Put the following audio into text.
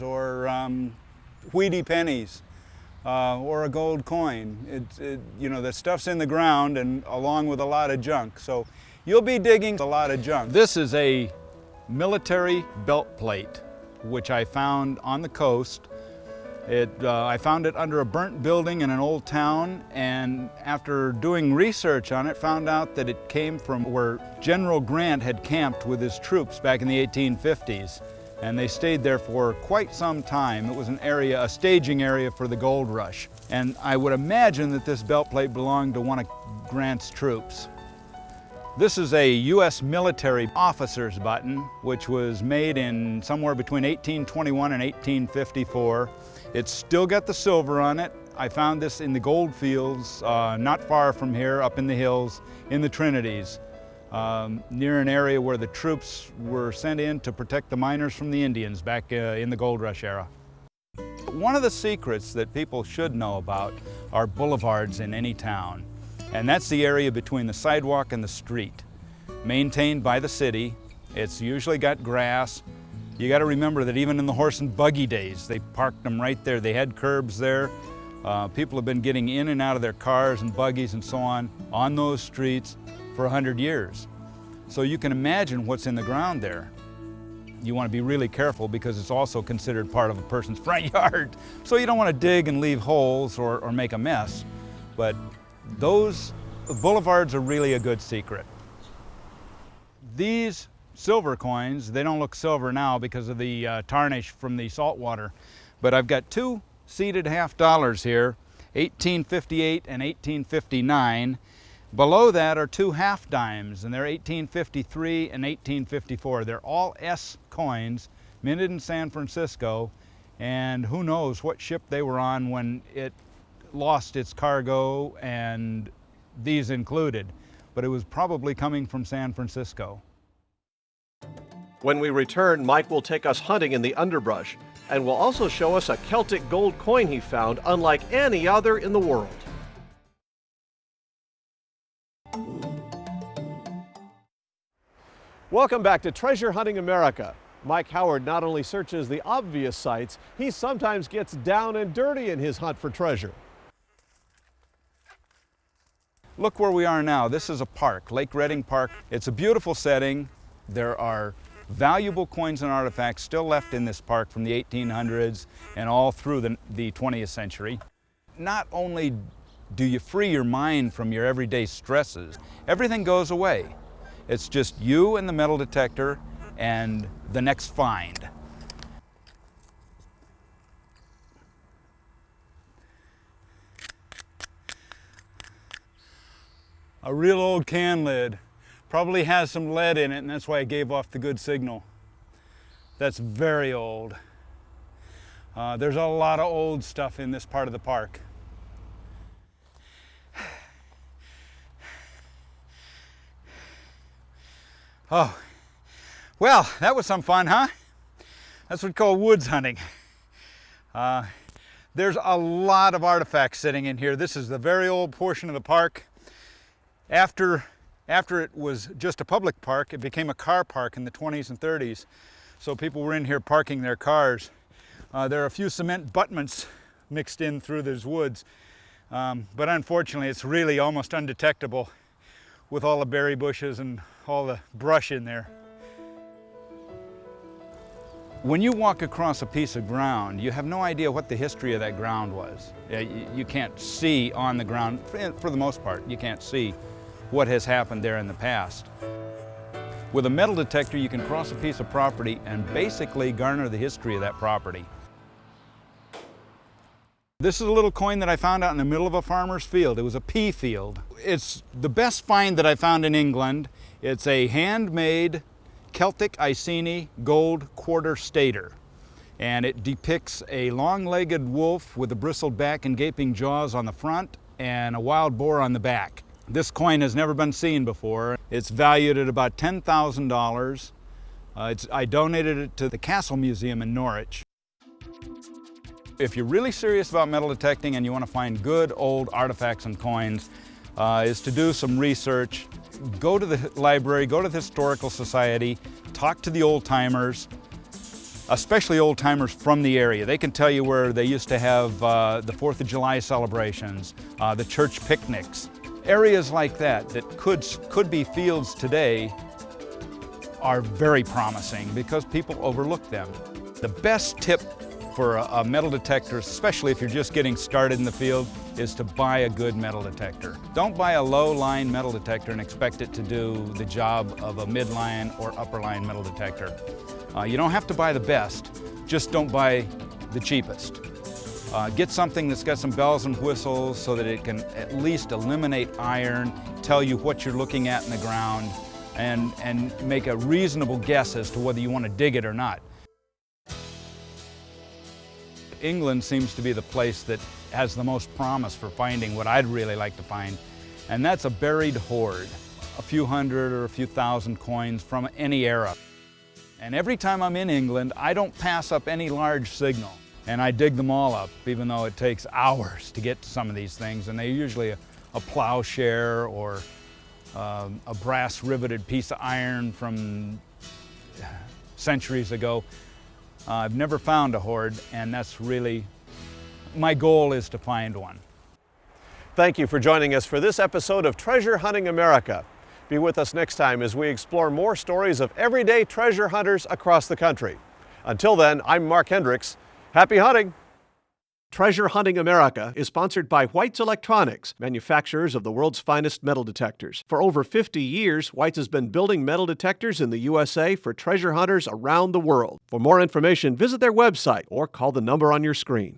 or Wheatie pennies or a gold coin. You know, the stuff's in the ground and along with a lot of junk. So you'll be digging a lot of junk. This is a military belt plate, which I found on the coast. I found it under a burnt building in an old town, and after doing research on it, found out that it came from where General Grant had camped with his troops back in the 1850s. And they stayed there for quite some time. It was an area, a staging area for the gold rush. And I would imagine that this belt plate belonged to one of Grant's troops. This is a U.S. military officer's button, which was made in somewhere between 1821 and 1854. It's still got the silver on it. I found this in the gold fields, not far from here, up in the hills, in the Trinities, near an area where the troops were sent in to protect the miners from the Indians back in the gold rush era. One of the secrets that people should know about are boulevards in any town. And that's the area between the sidewalk and the street, maintained by the city. It's usually got grass. You got to remember that even in the horse and buggy days, they parked them right there. They had curbs there. People have been getting in and out of their cars and buggies and so on those streets for 100 years. So you can imagine what's in the ground there. You want to be really careful because it's also considered part of a person's front yard. So you don't want to dig and leave holes or make a mess. But those boulevards are really a good secret. These silver coins, they don't look silver now because of the tarnish from the salt water. But I've got two seated half dollars here, 1858 and 1859. Below that are two half dimes, and they're 1853 and 1854. They're all S coins, minted in San Francisco, and who knows what ship they were on when it lost its cargo, and these included. But it was probably coming from San Francisco. When we return, Mike will take us hunting in the underbrush and will also show us a Celtic gold coin he found unlike any other in the world. Welcome back to Treasure Hunting America. Mike Howard not only searches the obvious sites, he sometimes gets down and dirty in his hunt for treasure. Look where we are now. This is a park, Lake Redding Park. It's a beautiful setting. There are valuable coins and artifacts still left in this park from the 1800s and all through the 20th century. Not only do you free your mind from your everyday stresses, everything goes away. It's just you and the metal detector and the next find. A real old can lid. Probably has some lead in it, and that's why it gave off the good signal. That's very old. There's a lot of old stuff in this part of the park. Oh, well, that was some fun, huh? That's what we call woods hunting. There's a lot of artifacts sitting in here. This is the very old portion of the park. After it was just a public park, it became a car park in the 20s and 30s. So people were in here parking their cars. There are a few cement abutments mixed in through these woods. But unfortunately, it's really almost undetectable with all the berry bushes and all the brush in there. When you walk across a piece of ground, you have no idea what the history of that ground was. You can't see on the ground, for the most part, you can't see what has happened there in the past. With a metal detector, you can cross a piece of property and basically garner the history of that property. This is a little coin that I found out in the middle of a farmer's field. It was a pea field. It's the best find that I found in England. It's a handmade Celtic Iceni gold quarter stater. And it depicts a long-legged wolf with a bristled back and gaping jaws on the front and a wild boar on the back. This coin has never been seen before. It's valued at about $10,000. I donated it to the Castle Museum in Norwich. If you're really serious about metal detecting and you want to find good old artifacts and coins, is to do some research. Go to the library, go to the Historical Society, talk to the old timers, especially old timers from the area. They can tell you where they used to have the 4th of July celebrations, the church picnics. Areas like that could be fields today are very promising because people overlook them. The best tip for a metal detector, especially if you're just getting started in the field, is to buy a good metal detector. Don't buy a low-line metal detector and expect it to do the job of a mid-line or upper-line metal detector. You don't have to buy the best, just don't buy the cheapest. Get something that's got some bells and whistles so that it can at least eliminate iron, tell you what you're looking at in the ground, and make a reasonable guess as to whether you want to dig it or not. England seems to be the place that has the most promise for finding what I'd really like to find, and that's a buried hoard. A few hundred or a few thousand coins from any era. And every time I'm in England, I don't pass up any large signal. And I dig them all up, even though it takes hours to get to some of these things. And they're usually a plowshare or a brass riveted piece of iron from centuries ago. I've never found a hoard, and that's really, my goal is to find one. Thank you for joining us for this episode of Treasure Hunting America. Be with us next time as we explore more stories of everyday treasure hunters across the country. Until then, I'm Mark Hendricks. Happy hunting! Treasure Hunting America is sponsored by White's Electronics, manufacturers of the world's finest metal detectors. For over 50 years, White's has been building metal detectors in the USA for treasure hunters around the world. For more information, visit their website or call the number on your screen.